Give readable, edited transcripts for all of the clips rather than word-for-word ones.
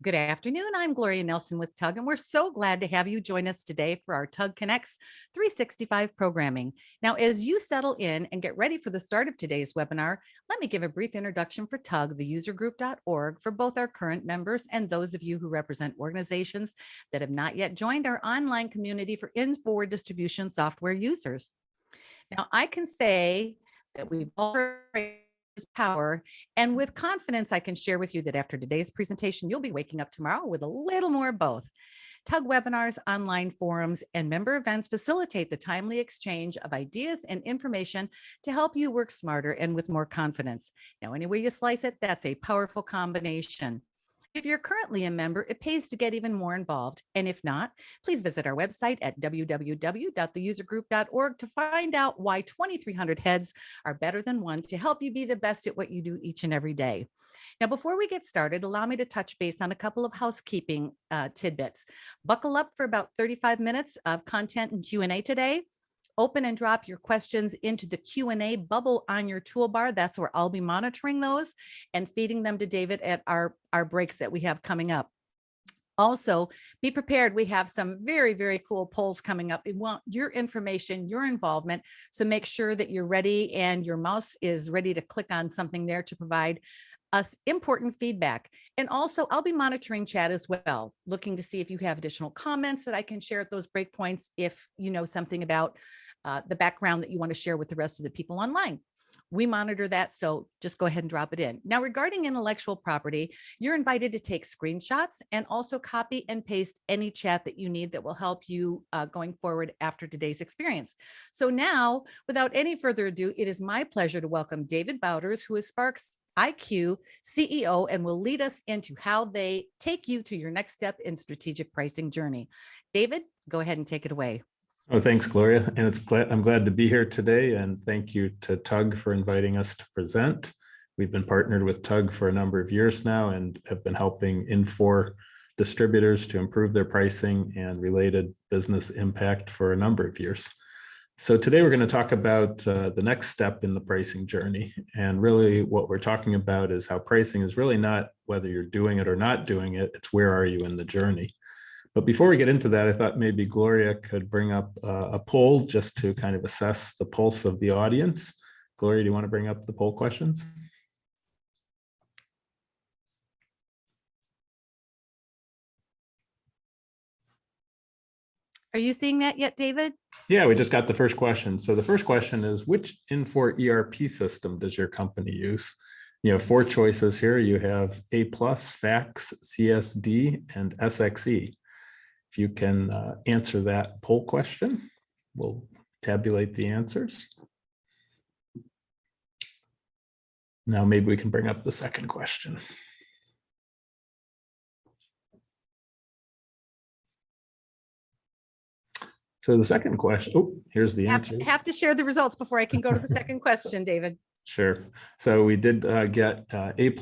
Good afternoon. I'm Gloria Nelson with TUG, and we're so glad to have you join us today for our TUG Connects 365 programming. Now, as you settle in and get ready for the start of today's webinar, let me give a brief introduction for TUG, the usergroup.org, for both our current members and those of you who represent organizations that have not yet joined our online community for in-forward distribution software users. Now, I can say that we've already power. And with confidence, I can share with you that after today's presentation, you'll be waking up tomorrow with a little more of both. TUG webinars, online forums, and member events facilitate the timely exchange of ideas and information to help you work smarter and with more confidence. Now, any way you slice it, that's a powerful combination. If you're currently a member, it pays to get even more involved. And if not, please visit our website at www.theusergroup.org to find out why 2,300 heads are better than one to help you be the best at what you do each and every day. Now, before we get started, allow me to touch base on a couple of housekeeping tidbits. Buckle up for about 35 minutes of content and Q&A today. Open and drop your questions into the Q&A bubble on your toolbar. That's where I'll be monitoring those and feeding them to David at our breaks that we have coming up. Also, be prepared. We have some very, very cool polls coming up. We want your information, your involvement. So make sure that you're ready and your mouse is ready to click on something there to provide us important feedback. And also, I'll be monitoring chat as well, looking to see if you have additional comments that I can share at those breakpoints if you know something about the background that you want to share with the rest of the people online. We monitor that, so just go ahead and drop it in. Now, regarding intellectual property, you're invited to take screenshots and also copy and paste any chat that you need that will help you going forward after today's experience. So now, without any further ado, it is my pleasure to welcome David Bauders, who is SPARXiQ CEO, and will lead us into how they take you to your next step in strategic pricing journey. David, go ahead and take it away. Oh, thanks, Gloria. And I'm glad to be here today. And thank you to TUG for inviting us to present. We've been partnered with TUG for a number of years now and have been helping Infor distributors to improve their pricing and related business impact for a number of years. So today we're going to talk about the next step in the pricing journey. And really what we're talking about is how pricing is really not whether you're doing it or not doing it, it's where are you in the journey. But before we get into that, I thought maybe Gloria could bring up a poll just to kind of assess the pulse of the audience. Gloria, do you want to bring up the poll questions? Are you seeing that yet, David? Yeah, we just got the first question. So the first question is, which Infor ERP system does your company use? You have 4 choices here. You have A+, Fax, CSD, and SX.e. If you can answer that poll question, we'll tabulate the answers. Now maybe we can bring up the second question. So the second question, oh, here's the answer. Have to share the results before I can go to the second question, David. Sure. So we did get A+,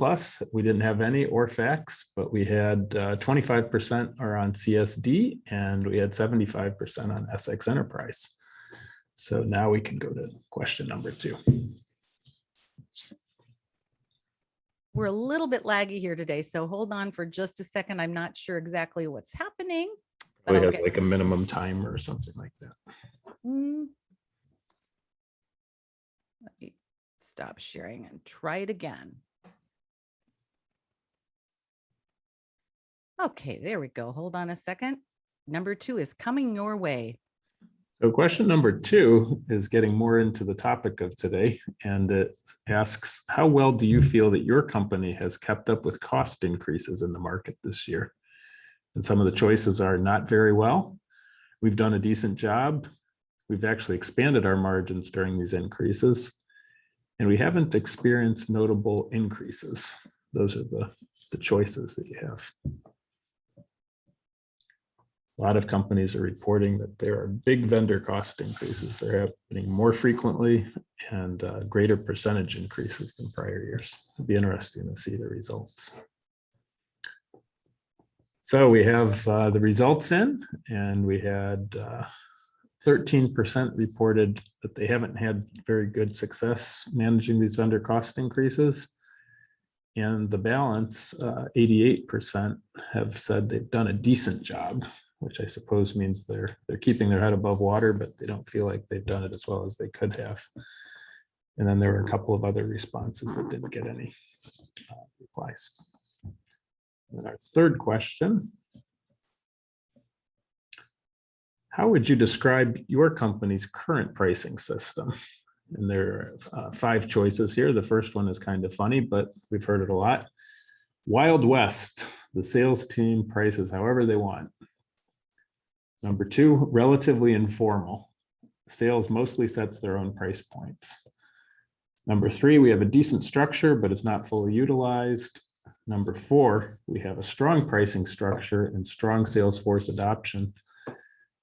we didn't have any, or Fax, but we had 25% are on CSD and we had 75% on SX.enterprise. So now we can go to question number 2. We're a little bit laggy here today, so hold on for just a second. I'm not sure exactly what's happening. It has like a minimum time or something like that. Let me stop sharing and try it again. Okay, there we go. Hold on a second. Number 2 is coming your way. So question number 2 is getting more into the topic of today, and it asks, how well do you feel that your company has kept up with cost increases in the market this year? And some of the choices are not very well. We've done a decent job. We've actually expanded our margins during these increases, and we haven't experienced notable increases. Those are the choices that you have. A lot of companies are reporting that there are big vendor cost increases. They're happening more frequently and greater percentage increases than prior years. It'll be interesting to see the results. So we have the results in, and we had 13% reported that they haven't had very good success managing these vendor cost increases. And the balance, 88% have said they've done a decent job, which I suppose means they're keeping their head above water, but they don't feel like they've done it as well as they could have. And then there were a couple of other responses that didn't get any replies. And then our third question: how would you describe your company's current pricing system? And there are 5 choices here. The first one is kind of funny, but we've heard it a lot. Wild West, the sales team prices however they want. Number 2, relatively informal. Sales mostly sets their own price points. Number 3, we have a decent structure, but it's not fully utilized. Number 4, we have a strong pricing structure and strong sales force adoption.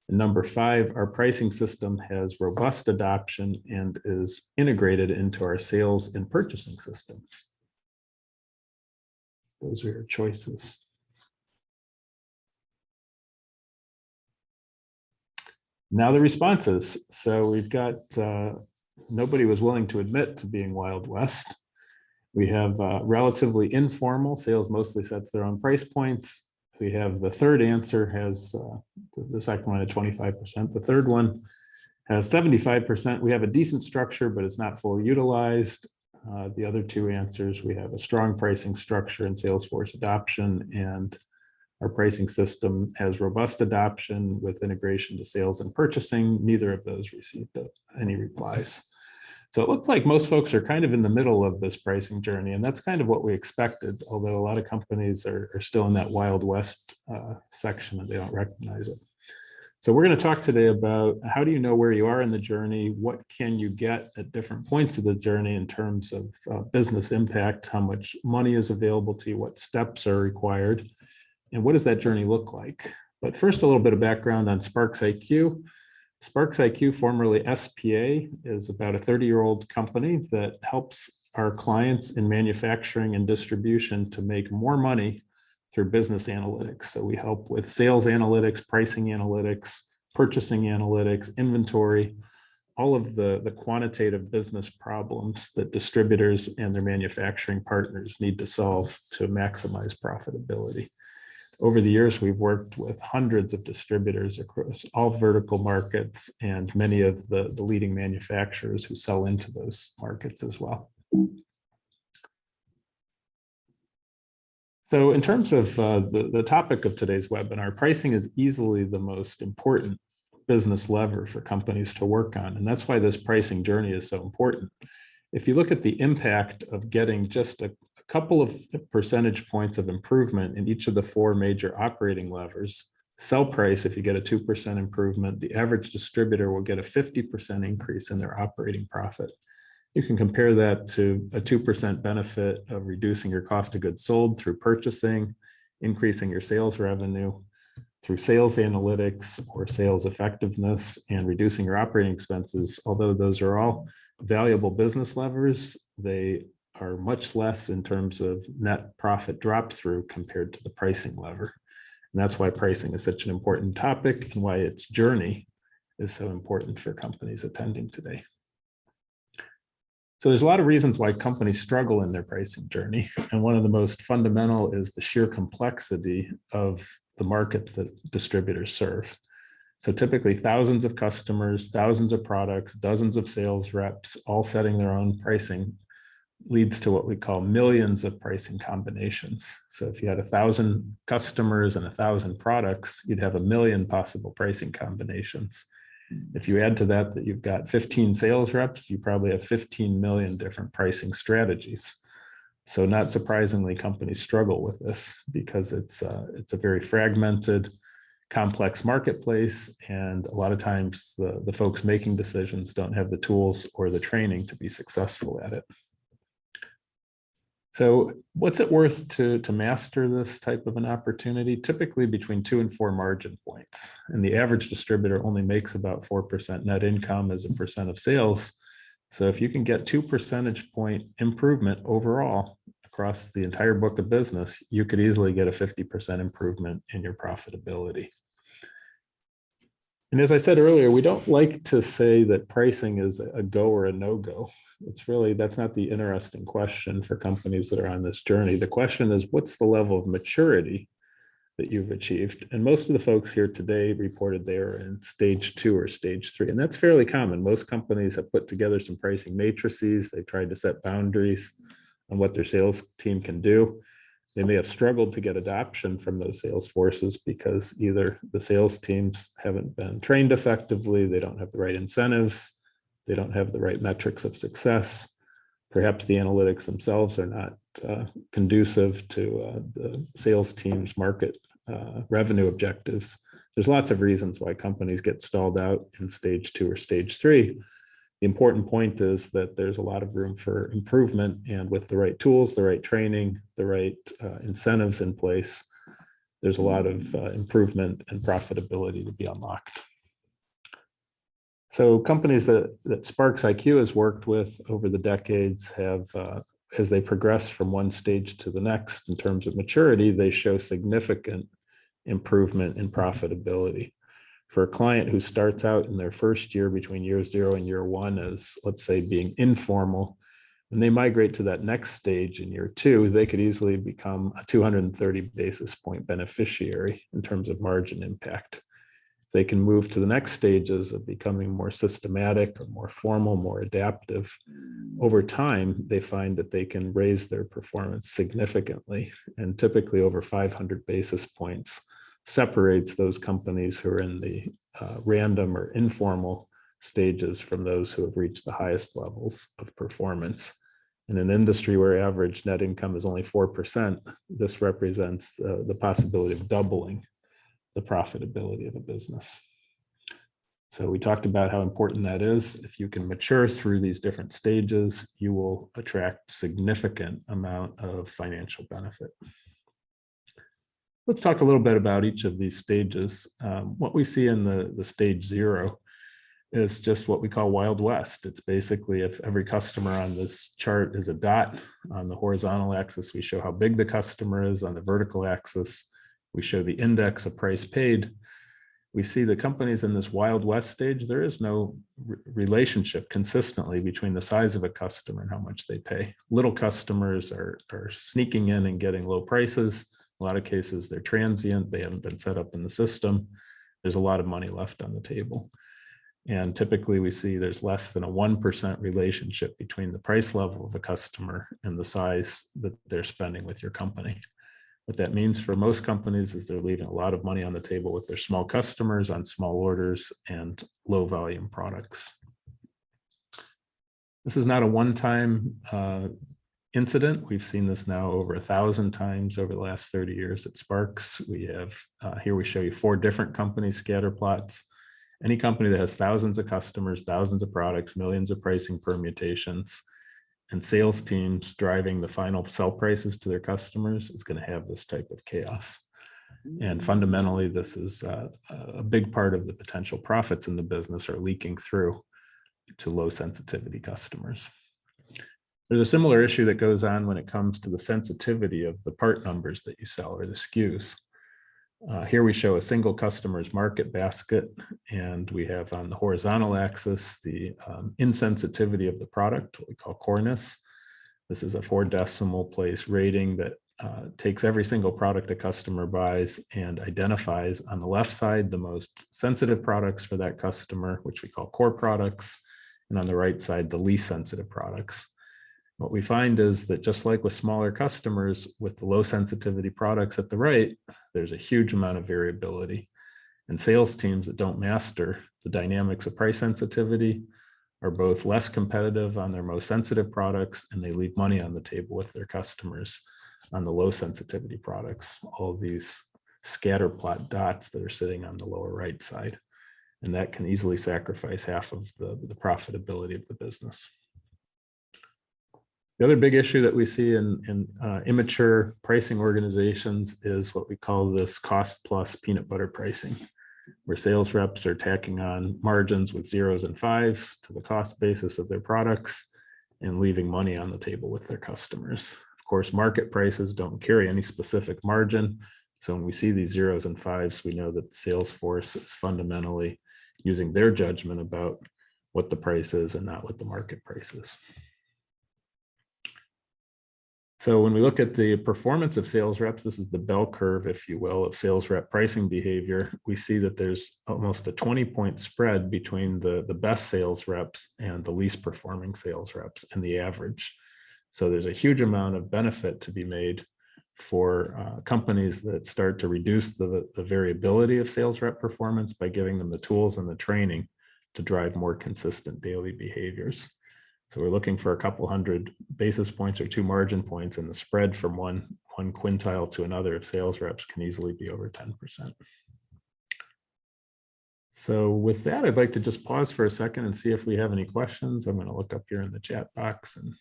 And number 5, our pricing system has robust adoption and is integrated into our sales and purchasing systems. Those are your choices. Now the responses. So we've got, nobody was willing to admit to being Wild West. We have relatively informal, sales mostly sets their own price points. We have the third answer has, the second one at 25%. The third one has 75%. We have a decent structure, but it's not fully utilized. The other 2 answers, we have a strong pricing structure and Salesforce adoption, and our pricing system has robust adoption with integration to sales and purchasing. Neither of those received any replies. So it looks like most folks are kind of in the middle of this pricing journey, and that's kind of what we expected, although a lot of companies are still in that Wild West section and they don't recognize it. So we're going to talk today about how do you know where you are in the journey, what can you get at different points of the journey in terms of business impact, how much money is available to you, what steps are required, and what does that journey look like. But first, a little bit of background on SPARXiQ. SPARXiQ, formerly SPA, is about a 30-year-old company that helps our clients in manufacturing and distribution to make more money through business analytics. So we help with sales analytics, pricing analytics, purchasing analytics, inventory, all of the quantitative business problems that distributors and their manufacturing partners need to solve to maximize profitability. Over the years, we've worked with hundreds of distributors across all vertical markets and many of the leading manufacturers who sell into those markets as well. So in terms of the topic of today's webinar, pricing is easily the most important business lever for companies to work on. And that's why this pricing journey is so important. If you look at the impact of getting just a couple of percentage points of improvement in each of the 4 major operating levers, sell price, if you get a 2% improvement, the average distributor will get a 50% increase in their operating profit. You can compare that to a 2% benefit of reducing your cost of goods sold through purchasing, increasing your sales revenue through sales analytics or sales effectiveness, and reducing your operating expenses. Although those are all valuable business levers, they are much less in terms of net profit drop through compared to the pricing lever. And that's why pricing is such an important topic and why its journey is so important for companies attending today. So there's a lot of reasons why companies struggle in their pricing journey. And one of the most fundamental is the sheer complexity of the markets that distributors serve. So typically thousands of customers, thousands of products, dozens of sales reps, all setting their own pricing leads to what we call millions of pricing combinations. So if you had 1,000 customers and 1,000 products, you'd have 1,000,000 possible pricing combinations. If you add to that you've got 15 sales reps, you probably have 15 million different pricing strategies. So not surprisingly, companies struggle with this because it's a very fragmented, complex marketplace, and a lot of times the folks making decisions don't have the tools or the training to be successful at it. So what's it worth to master this type of an opportunity? Typically between 2 and 4 margin points. And the average distributor only makes about 4% net income as a percent of sales. So if you can get 2 percentage point improvement overall across the entire book of business, you could easily get a 50% improvement in your profitability. And as I said earlier, we don't like to say that pricing is a go or a no-go. That's not the interesting question for companies that are on this journey. The question is, what's the level of maturity that you've achieved? And most of the folks here today reported they are in stage 2 or stage 3. And that's fairly common. Most companies have put together some pricing matrices. They've tried to set boundaries on what their sales team can do. They may have struggled to get adoption from those sales forces because either the sales teams haven't been trained effectively, they don't have the right incentives, they don't have the right metrics of success. Perhaps the analytics themselves are not conducive to the sales team's market revenue objectives. There's lots of reasons why companies get stalled out in stage 2 or stage 3. The important point is that there's a lot of room for improvement, and with the right tools, the right training, the right incentives in place, there's a lot of improvement and profitability to be unlocked. So companies that SPARXiQ has worked with over the decades have, as they progress from one stage to the next in terms of maturity, they show significant improvement in profitability. For a client who starts out in their first year between year 0 and year 1 as, let's say, being informal, when they migrate to that next stage in year 2, they could easily become a 230 basis point beneficiary in terms of margin impact. If they can move to the next stages of becoming more systematic or more formal, more adaptive, over time, they find that they can raise their performance significantly, and typically over 500 basis points separates those companies who are in the random or informal stages from those who have reached the highest levels of performance. In an industry where average net income is only 4%, this represents the possibility of doubling the profitability of a business. So we talked about how important that is. If you can mature through these different stages, you will attract significant amount of financial benefit. Let's talk a little bit about each of these stages. What we see in the stage 0 is just what we call Wild West. It's basically if every customer on this chart is a dot. On the horizontal axis, we show how big the customer is. On the vertical axis, we show the index of price paid. We see the companies in this Wild West stage, there is no relationship consistently between the size of a customer and how much they pay. Little customers are sneaking in and getting low prices. A lot of cases, they're transient. They haven't been set up in the system. There's a lot of money left on the table. And typically we see there's less than a 1% relationship between the price level of a customer and the size that they're spending with your company. What that means for most companies is they're leaving a lot of money on the table with their small customers on small orders and low volume products. This is not a one-time incident. We've seen this now over 1,000 times over the last 30 years at SPARX. We have, here we show you 4 different company scatter plots. Any company that has thousands of customers, thousands of products, millions of pricing permutations, and sales teams driving the final sell prices to their customers is going to have this type of chaos. And fundamentally, this is a big part of the potential profits in the business are leaking through to low sensitivity customers. There's a similar issue that goes on when it comes to the sensitivity of the part numbers that you sell or the SKUs. Here we show a single customer's market basket, and we have on the horizontal axis the insensitivity of the product, what we call coreness. This is a 4 decimal place rating that takes every single product a customer buys and identifies on the left side the most sensitive products for that customer, which we call core products, and on the right side the least sensitive products. What we find is that just like with smaller customers with the low sensitivity products at the right, there's a huge amount of variability. And sales teams that don't master the dynamics of price sensitivity are both less competitive on their most sensitive products, and they leave money on the table with their customers on the low sensitivity products, all these scatter plot dots that are sitting on the lower right side. And that can easily sacrifice half of the profitability of the business. The other big issue that we see in immature pricing organizations is what we call this cost plus peanut butter pricing, where sales reps are tacking on margins with 0s and 5s to the cost basis of their products and leaving money on the table with their customers. Of course, market prices don't carry any specific margin. So when we see these 0s and 5s, we know that the sales force is fundamentally using their judgment about what the price is and not what the market price is. So when we look at the performance of sales reps, this is the bell curve, if you will, of sales rep pricing behavior. We see that there's almost a 20-point spread between the best sales reps and the least performing sales reps and the average. So there's a huge amount of benefit to be made for companies that start to reduce the variability of sales rep performance by giving them the tools and the training to drive more consistent daily behaviors. So we're looking for a couple hundred basis points or 2 margin points, and the spread from one quintile to another of sales reps can easily be over 10%. So with that, I'd like to just pause for a second and see if we have any questions. I'm going to look up here in the chat box. And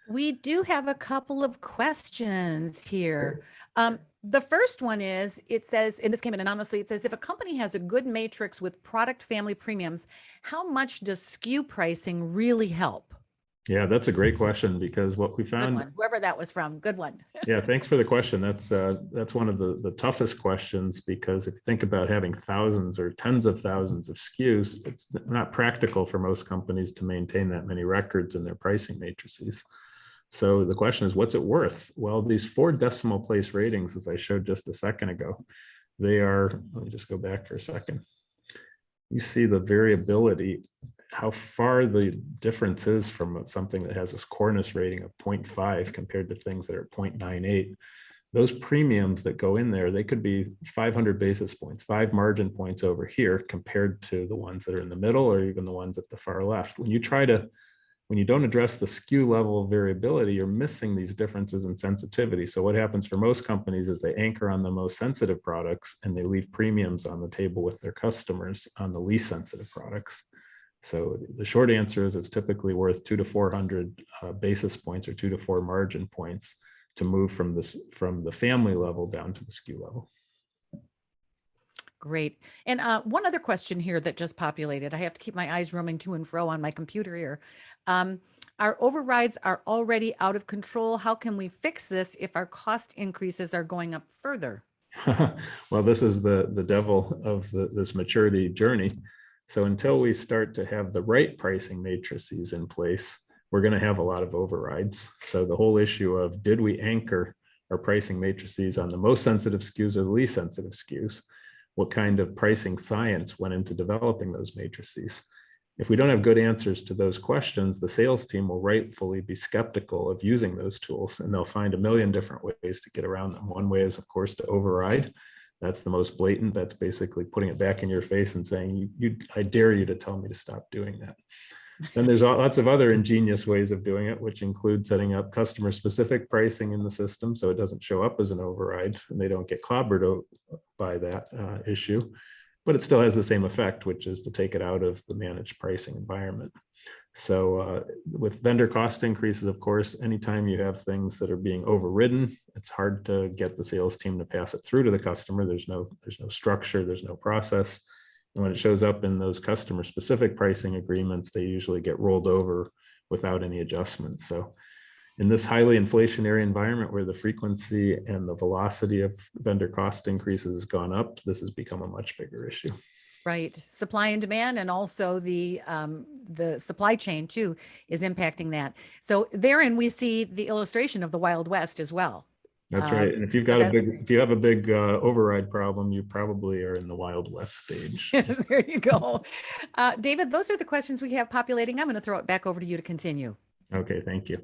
we do have a couple of questions here. The first one is, it says, and this came in anonymously, it says, if a company has a good matrix with product family premiums, how much does SKU pricing really help? Yeah, that's a great question, because what we Good found, one. Whoever that was from, good one. yeah, thanks for the question. That's one of the toughest questions, because if you think about having thousands or tens of thousands of SKUs, it's not practical for most companies to maintain that many records in their pricing matrices. So the question is, what's it worth? Well, these 4 decimal place ratings, as I showed just a second ago, they are, let me just go back for a second. You see the variability, how far the difference is from something that has a Cornish rating of 0.5 compared to things that are 0.98. Those premiums that go in there, they could be 500 basis points, 5 margin points over here compared to the ones that are in the middle, or even the ones at the far left. When you don't address the SKU level of variability, you're missing these differences in sensitivity. So what happens for most companies is they anchor on the most sensitive products, and they leave premiums on the table with their customers on the least sensitive products. So the short answer is, it's typically worth 200 to 400 basis points, or 2 to 4 margin points, to move from the family level down to the SKU level. Great. And one other question here that just populated. I have to keep my eyes roaming to and fro on my computer here. Our overrides are already out of control. How can we fix this if our cost increases are going up further? Well, this is the devil of this maturity journey. So until we start to have the right pricing matrices in place, we're going to have a lot of overrides. So the whole issue of, did we anchor our pricing matrices on the most sensitive SKUs or the least sensitive SKUs? What kind of pricing science went into developing those matrices? If we don't have good answers to those questions, the sales team will rightfully be skeptical of using those tools, and they'll find a million different ways to get around them. One way is, of course, to override. That's the most blatant. That's basically putting it back in your face and saying, I dare you to tell me to stop doing that. Then there's lots of other ingenious ways of doing it, which include setting up customer specific pricing in the system so it doesn't show up as an override and they don't get clobbered by that issue. But it still has the same effect, which is to take it out of the managed pricing environment. So with vendor cost increases, of course, anytime you have things that are being overridden, it's hard to get the sales team to pass it through to the customer. There's no structure, there's no process. And when it shows up in those customer specific pricing agreements, they usually get rolled over without any adjustments. So in this highly inflationary environment where the frequency and the velocity of vendor cost increases has gone up, this has become a much bigger issue. Right. Supply and demand, and also the supply chain too is impacting that. So therein we see the illustration of the Wild West as well. That's right. And if you've got if you have a big override problem, you probably are in the Wild West stage. There you go. David, those are the questions we have populating. I'm going to throw it back over to you to continue. Okay, thank you.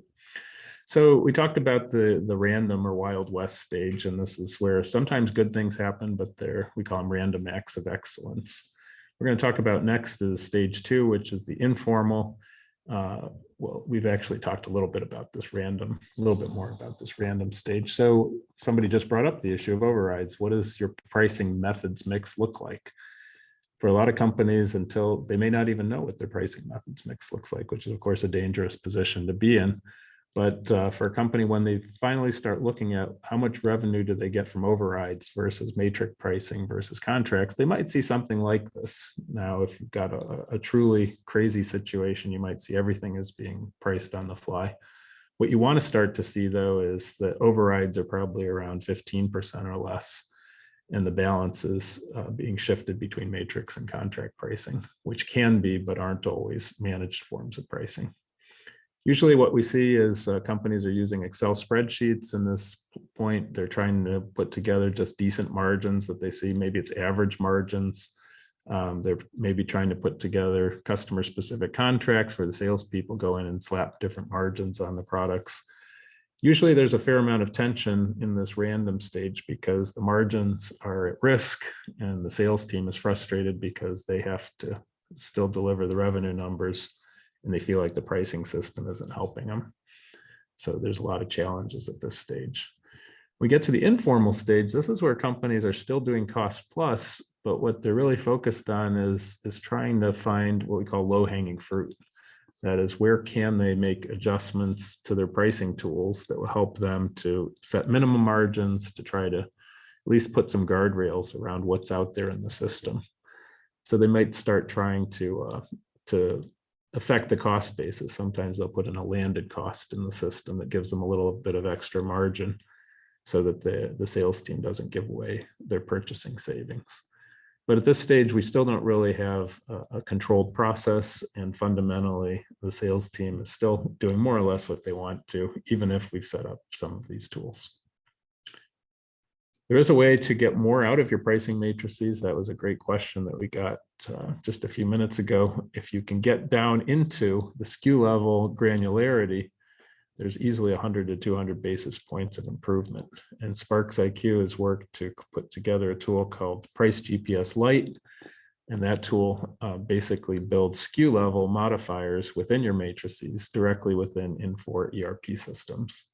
So we talked about the random or Wild West stage, and this is where sometimes good things happen, but we call them random acts of excellence. We're going to talk about next is stage 2, which is the informal. Well, we've actually talked a little bit about this a little bit more about this random stage. So somebody just brought up the issue of overrides. What does your pricing methods mix look like? For a lot of companies, until they may not even know what their pricing methods mix looks like, which is of course a dangerous position to be in. But for a company, when they finally start looking at how much revenue do they get from overrides versus matrix pricing versus contracts, they might see something like this. Now, if you've got a truly crazy situation, you might see everything is being priced on the fly. What you want to start to see, though, is that overrides are probably around 15% or less, and the balance is being shifted between matrix and contract pricing, which can be, but aren't always, managed forms of pricing. Usually what we see is companies are using Excel spreadsheets. In this point, they're trying to put together just decent margins that they see. Maybe it's average margins. They're maybe trying to put together customer specific contracts where the salespeople go in and slap different margins on the products. Usually there's a fair amount of tension in this random stage because the margins are at risk and the sales team is frustrated because they have to still deliver the revenue numbers and they feel like the pricing system isn't helping them. So there's a lot of challenges at this stage. We get to the informal stage. This is where companies are still doing cost plus, but what they're really focused on is trying to find what we call low-hanging fruit. That is, where can they make adjustments to their pricing tools that will help them to set minimum margins to try to at least put some guardrails around what's out there in the system. So they might start trying to affect the cost basis. Sometimes they'll put in a landed cost in the system that gives them a little bit of extra margin so that the sales team doesn't give away their purchasing savings. But at this stage, we still don't really have a controlled process, and fundamentally, the sales team is still doing more or less what they want to, even if we've set up some of these tools. There is a way to get more out of your pricing matrices. That was a great question that we got just a few minutes ago. If you can get down into the SKU level granularity, there's easily 100 to 200 basis points of improvement. And SPARXiQ has worked to put together a tool called PriceGPS Lite. And that tool basically builds SKU level modifiers within your matrices directly within Infor ERP systems.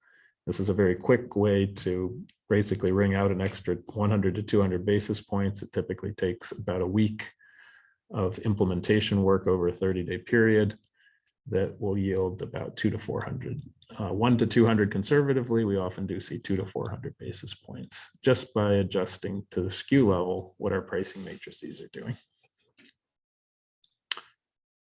This is a very quick way to basically wring out an extra 100 to 200 basis points. It typically takes about a week of implementation work over a 30-day period that will yield about 200 to 400. 1 to 200 conservatively, we often do see 200 to 400 basis points just by adjusting to the SKU level what our pricing matrices are doing.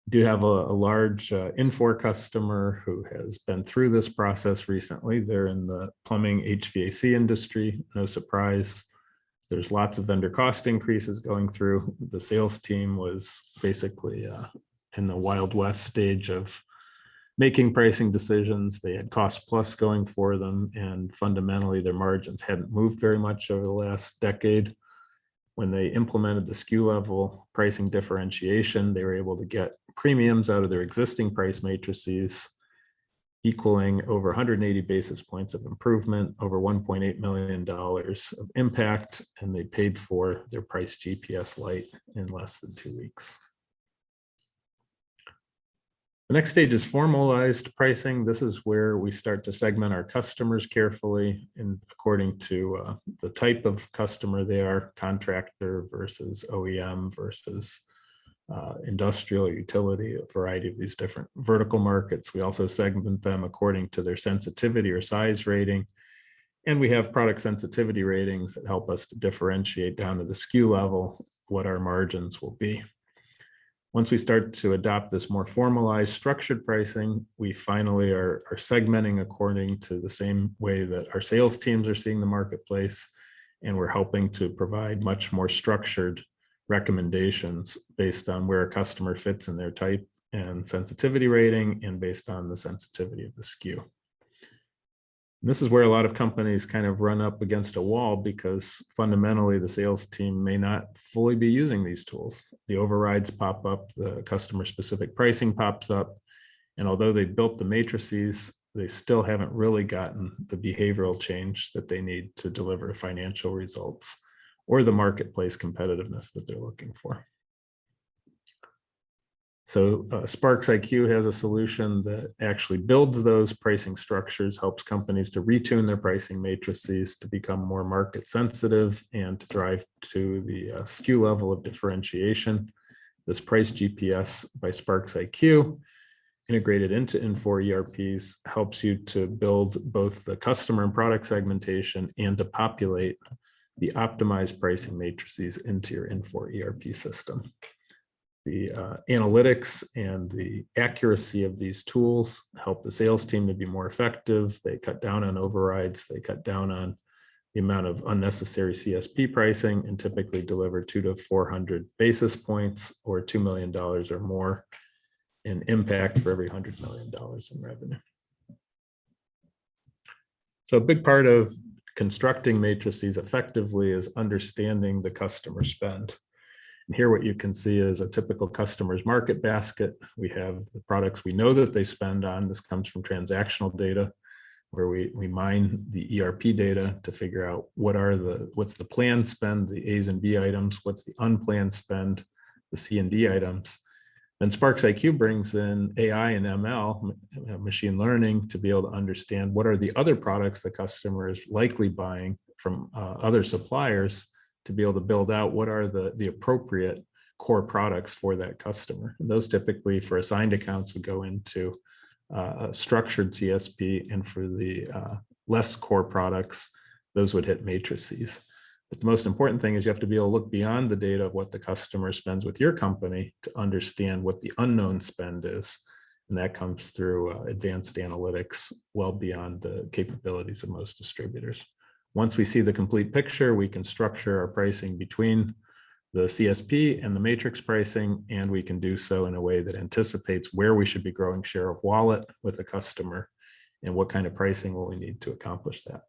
Do have a large Infor customer who has been through this process recently. They're in the plumbing HVAC industry. No surprise. There's lots of vendor cost increases going through. The sales team was basically in the Wild West stage of making pricing decisions. They had cost plus going for them, and fundamentally their margins hadn't moved very much over the last decade. When they implemented the SKU level pricing differentiation, they were able to get premiums out of their existing price matrices, equaling over 180 basis points of improvement, over $1.8 million of impact, and they paid for their PriceGPS Lite in less than 2 weeks. The next stage is formalized pricing. This is where we start to segment our customers carefully and according to the type of customer they are, contractor versus OEM versus industrial or utility, a variety of these different vertical markets. We also segment them according to their sensitivity or size rating. And we have product sensitivity ratings that help us to differentiate down to the SKU level what our margins will be. Once we start to adopt this more formalized structured pricing, we finally are segmenting according to the same way that our sales teams are seeing the marketplace. And we're helping to provide much more structured recommendations based on where a customer fits in their type and sensitivity rating and based on the sensitivity of the SKU. And this is where a lot of companies kind of run up against a wall because fundamentally the sales team may not fully be using these tools. The overrides pop up, the customer specific pricing pops up, and although they built the matrices, they still haven't really gotten the behavioral change that they need to deliver financial results or the marketplace competitiveness that they're looking for. So SPARXiQ has a solution that actually builds those pricing structures, helps companies to retune their pricing matrices to become more market sensitive and to drive to the SKU level of differentiation. This PriceGPS by SPARXiQ, integrated into Infor ERPs, helps you to build both the customer and product segmentation and to populate the optimized pricing matrices into your Infor ERP system. The analytics and the accuracy of these tools help the sales team to be more effective. They cut down on overrides. They cut down on the amount of unnecessary CSP pricing and typically deliver 200 to 400 basis points or $2 million or more and impact for every $100 million in revenue. So a big part of constructing matrices effectively is understanding the customer spend. And here what you can see is a typical customer's market basket. We have the products we know that they spend on. This comes from transactional data, where we mine the ERP data to figure out what's the planned spend, the A's and B items, what's the unplanned spend, the C and D items. And SPARXiQ brings in AI and ML, machine learning, to be able to understand what are the other products the customer is likely buying from other suppliers, to be able to build out what are the appropriate core products for that customer. And those typically for assigned accounts would go into a structured CSP, and for the less core products, those would hit matrices. But the most important thing is you have to be able to look beyond the data of what the customer spends with your company to understand what the unknown spend is. And that comes through advanced analytics well beyond the capabilities of most distributors. Once we see the complete picture, we can structure our pricing between the CSP and the matrix pricing, and we can do so in a way that anticipates where we should be growing share of wallet with the customer and what kind of pricing will we need to accomplish that.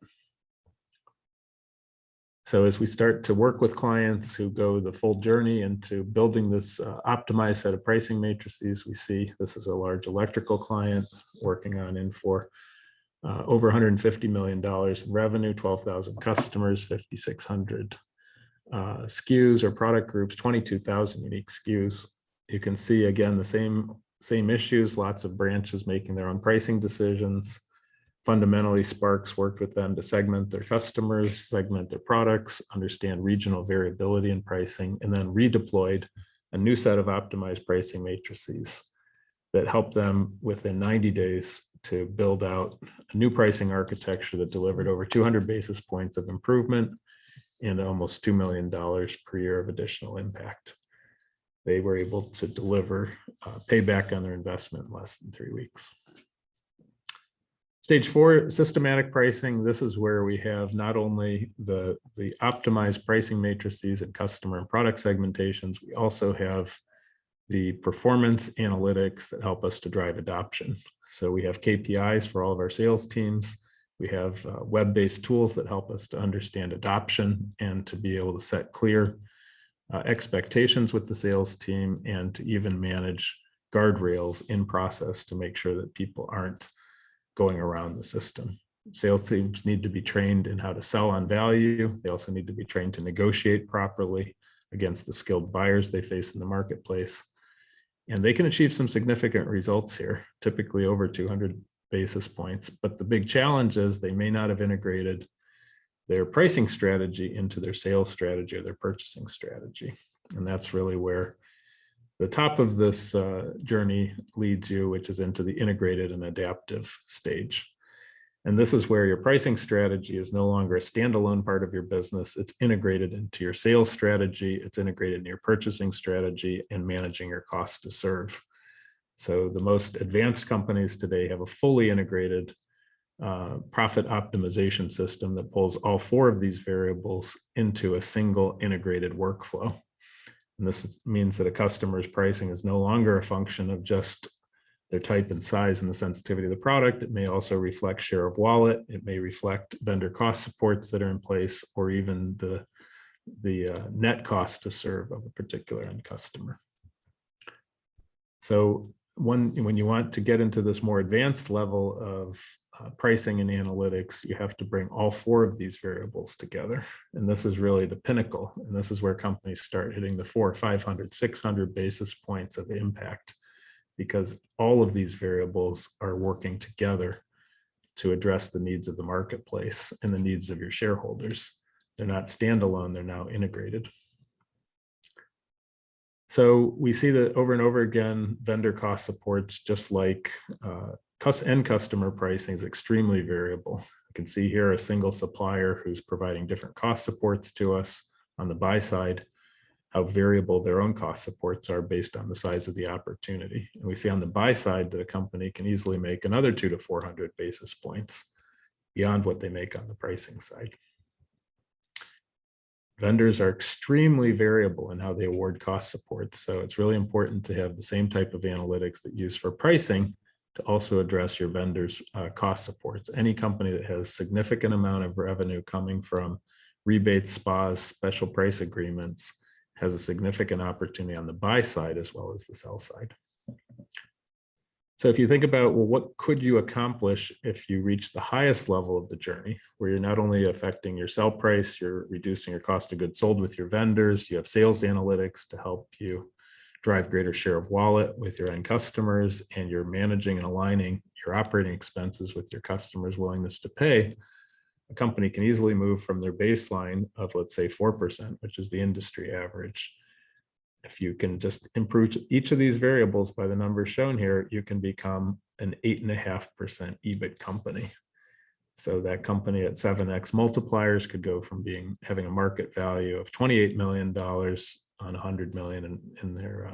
So as we start to work with clients who go the full journey into building this optimized set of pricing matrices, we see this is a large electrical client working on Infor. Over $150 million in revenue, 12,000 customers, 5,600 SKUs or product groups, 22,000 unique SKUs. You can see again the same issues, lots of branches making their own pricing decisions. Fundamentally, SPARX worked with them to segment their customers, segment their products, understand regional variability in pricing, and then redeployed a new set of optimized pricing matrices that helped them within 90 days to build out a new pricing architecture that delivered over 200 basis points of improvement and almost $2 million per year of additional impact. They were able to deliver payback on their investment in less than 3 weeks. Stage 4, systematic pricing. This is where we have not only the optimized pricing matrices and customer and product segmentations, we also have the performance analytics that help us to drive adoption. So we have KPIs for all of our sales teams. We have web-based tools that help us to understand adoption and to be able to set clear expectations with the sales team, and to even manage guardrails in process to make sure that people aren't going around the system. Sales teams need to be trained in how to sell on value. They also need to be trained to negotiate properly against the skilled buyers they face in the marketplace. And they can achieve some significant results here, typically over 200 basis points. But the big challenge is they may not have integrated their pricing strategy into their sales strategy or their purchasing strategy. And that's really where the top of this journey leads you, which is into the integrated and adaptive stage. And this is where your pricing strategy is no longer a standalone part of your business. It's integrated into your sales strategy. It's integrated in your purchasing strategy and managing your cost to serve. So the most advanced companies today have a fully integrated profit optimization system that pulls all 4 of these variables into a single integrated workflow. And this means that a customer's pricing is no longer a function of just their type and size and the sensitivity of the product. It may also reflect share of wallet. It may reflect vendor cost supports that are in place, or even the net cost to serve of a particular end customer. So when you want to get into this more advanced level of pricing and analytics, you have to bring all 4 of these variables together. And this is really the pinnacle. And this is where companies start hitting the 400, 500, 600 basis points of impact, because all of these variables are working together to address the needs of the marketplace and the needs of your shareholders. They're not standalone, they're now integrated. So we see that over and over again, vendor cost supports, just like end customer pricing, is extremely variable. You can see here a single supplier who's providing different cost supports to us on the buy side, how variable their own cost supports are based on the size of the opportunity. And we see on the buy side that a company can easily make another 200 to 400 basis points beyond what they make on the pricing side. vendors are extremely variable in how they award cost support. So it's really important to have the same type of analytics that you use for pricing to also address your vendors' cost supports. Any company that has significant amount of revenue coming from rebates, spas, special price agreements has a significant opportunity on the buy side as well as the sell side. So if you think about, well, what could you accomplish if you reach the highest level of the journey, where you're not only affecting your sell price, you're reducing your cost of goods sold with your vendors, you have sales analytics to help you drive greater share of wallet with your end customers, and you're managing and aligning your operating expenses with your customers' willingness to pay, a company can easily move from their baseline of, let's say, 4%, which is the industry average. If you can just improve each of these variables by the numbers shown here, you can become an 8.5% EBIT company. So that company at 7x multipliers could go from having a market value of $28 million on $100 million in their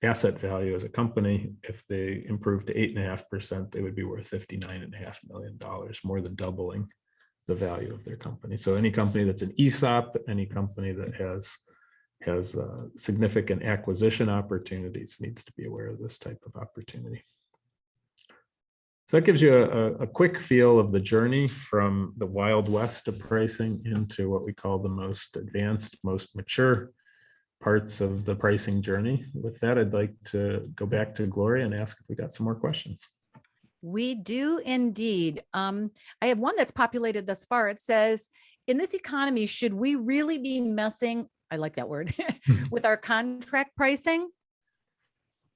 asset value as a company. If they improve to 8.5%, they would be worth $59.5 million, more than doubling the value of their company. So any company that's an ESOP, any company that has significant acquisition opportunities needs to be aware of this type of opportunity. So that gives you a quick feel of the journey from the Wild West of pricing into what we call the most advanced, most mature parts of the pricing journey. With that, I'd like to go back to Gloria and ask if we got some more questions. We do indeed. I have one that's populated thus far. It says, in this economy, should we really be messing, I like that word, with our contract pricing?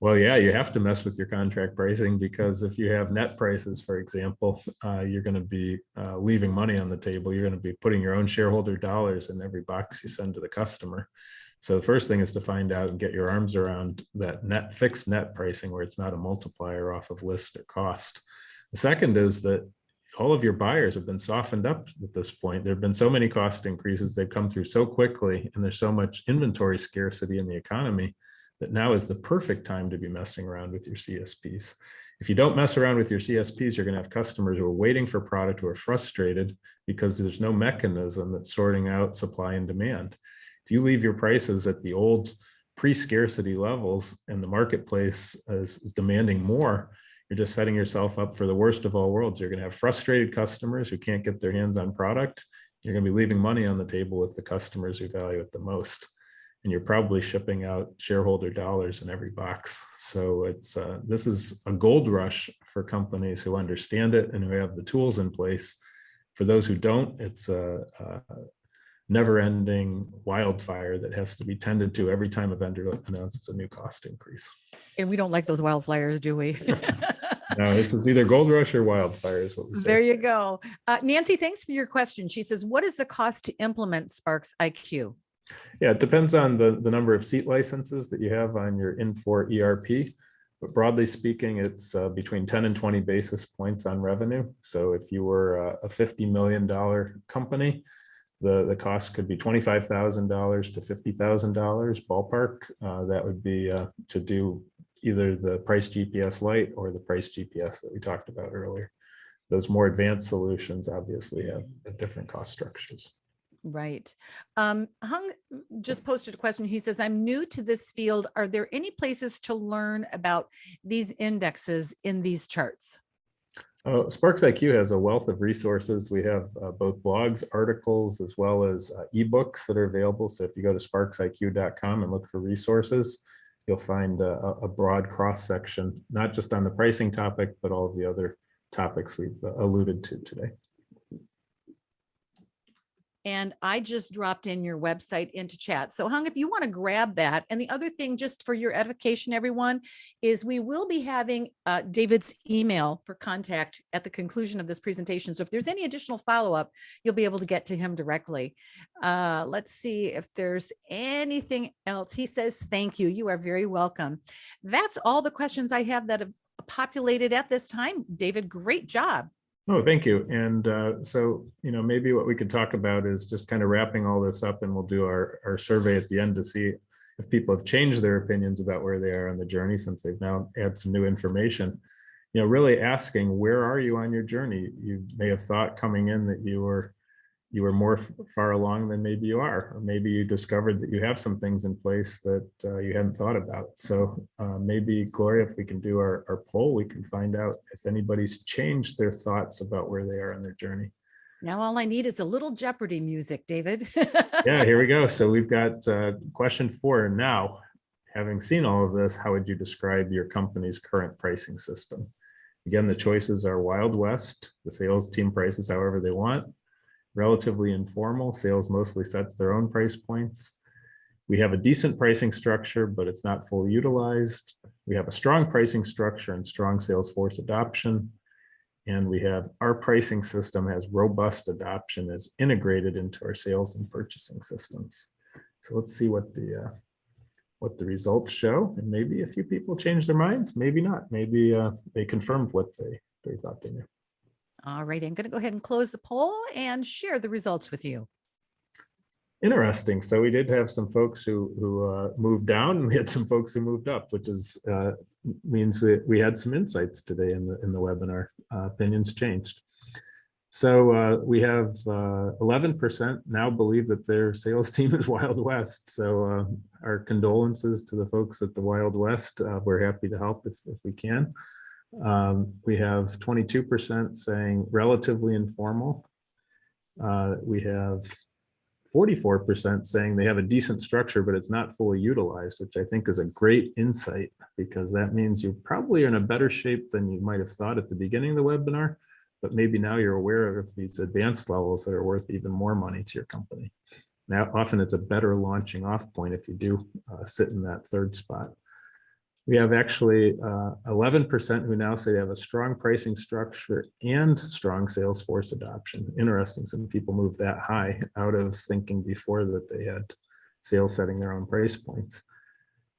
Well, yeah, you have to mess with your contract pricing, because if you have net prices, for example, you're going to be leaving money on the table. You're going to be putting your own shareholder dollars in every box you send to the customer. So the first thing is to find out and get your arms around that fixed net pricing, where it's not a multiplier off of list or cost. The second is that all of your buyers have been softened up at this point. There have been so many cost increases. They've come through so quickly, and there's so much inventory scarcity in the economy that now is the perfect time to be messing around with your CSPs. If you don't mess around with your CSPs, you're going to have customers who are waiting for product, who are frustrated because there's no mechanism that's sorting out supply and demand. If you leave your prices at the old pre-scarcity levels and the marketplace is demanding more, you're just setting yourself up for the worst of all worlds. You're going to have frustrated customers who can't get their hands on product. You're going to be leaving money on the table with the customers who value it the most. And you're probably shipping out shareholder dollars in every box. So this is a gold rush for companies who understand it and who have the tools in place. For those who don't, it's a never-ending wildfire that has to be tended to every time a vendor announces a new cost increase. And we don't like those wildfires, do we? No, this is either gold rush or wildfire is what we say. There you go. Nancy, thanks for your question. She says, what is the cost to implement SPARXiQ? Yeah, it depends on the number of seat licenses that you have on your Infor ERP. But broadly speaking, it's between 10 and 20 basis points on revenue. So if you were a $50 million company, the cost could be $25,000 to $50,000 ballpark. That would be to do either the Price GPS Lite or the Price GPS that we talked about earlier. Those more advanced solutions obviously have different cost structures. Right. Hung just posted a question. He says, I'm new to this field. Are there any places to learn about these indexes in these charts? SPARXiQ has a wealth of resources. We have both blogs, articles, as well as ebooks that are available. So if you go to SPARXiQ.com and look for resources, you'll find a broad cross section, not just on the pricing topic, but all of the other topics we've alluded to today. And I just dropped in your website into chat. So Hung, if you want to grab that. And the other thing, just for your edification, everyone, is we will be having David's email for contact at the conclusion of this presentation. So if there's any additional follow-up, you'll be able to get to him directly. Let's see if there's anything else. He says, thank you. You are very welcome. That's all the questions I have that have populated at this time. David, great job. Oh, thank you. And so, maybe what we could talk about is just kind of wrapping all this up, and we'll do our survey at the end to see if people have changed their opinions about where they are on the journey, since they've now had some new information. Really asking, where are you on your journey? You may have thought coming in that you were you were more far along than maybe you are, or maybe you discovered that you have some things in place that you hadn't thought about. So maybe, Gloria, if we can do our poll, we can find out if anybody's changed their thoughts about where they are on their journey. Now, all I need is a little Jeopardy music, David. Yeah, here we go. So we've got question 4 now. Having seen all of this, how would you describe your company's current pricing system? Again, the choices are Wild West, the sales team prices however they want, relatively informal, sales mostly sets their own price points. We have a decent pricing structure, but it's not fully utilized. We have a strong pricing structure and strong sales force adoption. And we have our pricing system has robust adoption as integrated into our sales and purchasing systems. So let's see what the results show. And maybe a few people changed their minds, maybe not. Maybe they confirmed what they thought they knew. All right, I'm going to go ahead and close the poll and share the results with you. Interesting. So we did have some folks who moved down, and we had some folks who moved up, which is means that we had some insights today in the webinar. Opinions changed. So we have 11% now believe that their sales team is Wild West. So our condolences to the folks at the Wild West. We're happy to help if we can. We have 22% saying relatively informal. We have 44% saying they have a decent structure, but it's not fully utilized, which I think is a great insight, because that means you probably are in a better shape than you might have thought at the beginning of the webinar, but maybe now you're aware of these advanced levels that are worth even more money to your company. Now, often it's a better launching off point if you do sit in that third spot. We have actually 11% who now say they have a strong pricing structure and strong sales force adoption. Interesting, some people move that high out of thinking before that they had sales setting their own price points.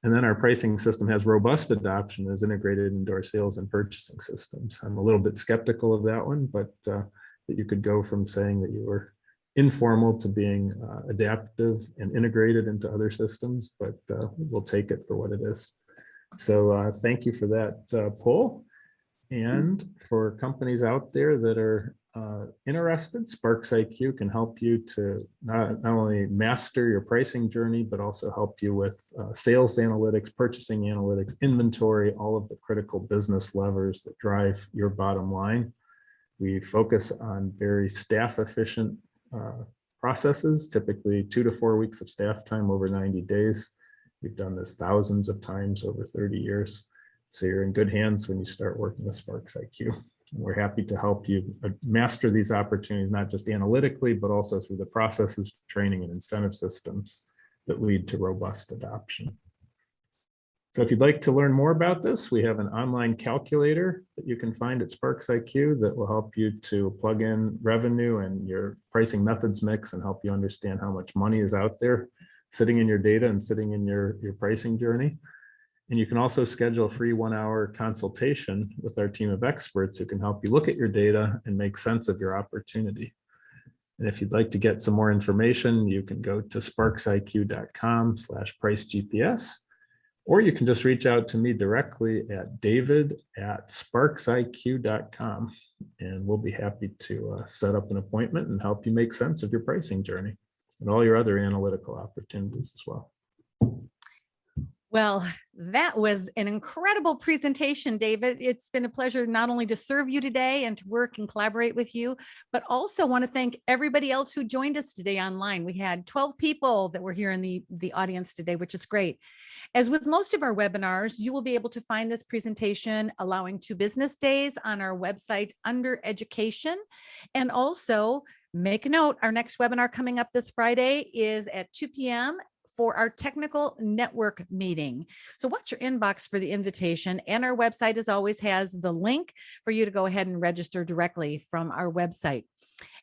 And then our pricing system has robust adoption, is integrated into our sales and purchasing systems. I'm a little bit skeptical of that one, but that you could go from saying that you were informal to being adaptive and integrated into other systems, but we'll take it for what it is. So thank you for that poll. And for companies out there that are interested, SPARXiQ can help you to not only master your pricing journey, but also help you with sales analytics, purchasing analytics, inventory, all of the critical business levers that drive your bottom line. We focus on very staff efficient processes, typically 2 to 4 weeks of staff time over 90 days. We've done this thousands of times over 30 years. So you're in good hands when you start working with SPARXiQ. And we're happy to help you master these opportunities, not just analytically, but also through the processes, training, and incentive systems that lead to robust adoption. So if you'd like to learn more about this, we have an online calculator that you can find at SPARXiQ that will help you to plug in revenue and your pricing methods mix and help you understand how much money is out there sitting in your data and sitting in your pricing journey. And you can also schedule a free 1-hour consultation with our team of experts who can help you look at your data and make sense of your opportunity. And if you'd like to get some more information, you can go to SPARXiQ.com/pricegps, or you can just reach out to me directly at david@SPARXiQ.com, and we'll be happy to set up an appointment and help you make sense of your pricing journey and all your other analytical opportunities as well. Well, that was an incredible presentation, David. It's been a pleasure not only to serve you today and to work and collaborate with you, but also want to thank everybody else who joined us today online. We had 12 people that were here in the audience today, which is great. As with most of our webinars, you will be able to find this presentation allowing 2 business days on our website under education. And also make a note, our next webinar coming up this Friday is at 2 p.m. for our technical network meeting. So watch your inbox for the invitation, and our website as always has the link for you to go ahead and register directly from our website.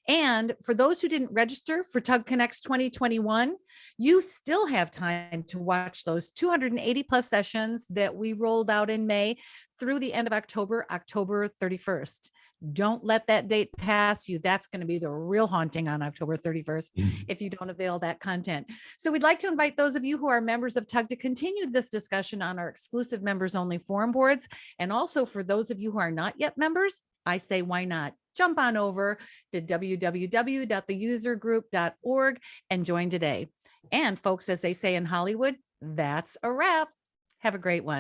And for those who didn't register for TUG Connects 2021, you still have time to watch those 280 plus sessions that we rolled out in May through the end of October, October 31st. Don't let that date pass you. That's going to be the real haunting on October 31st if you don't avail that content. So we'd like to invite those of you who are members of TUG to continue this discussion on our exclusive members only forum boards. And also for those of you who are not yet members, I say, why not? jump on over to www.theusergroup.org and join today. And folks, as they say in Hollywood, that's a wrap. Have a great one.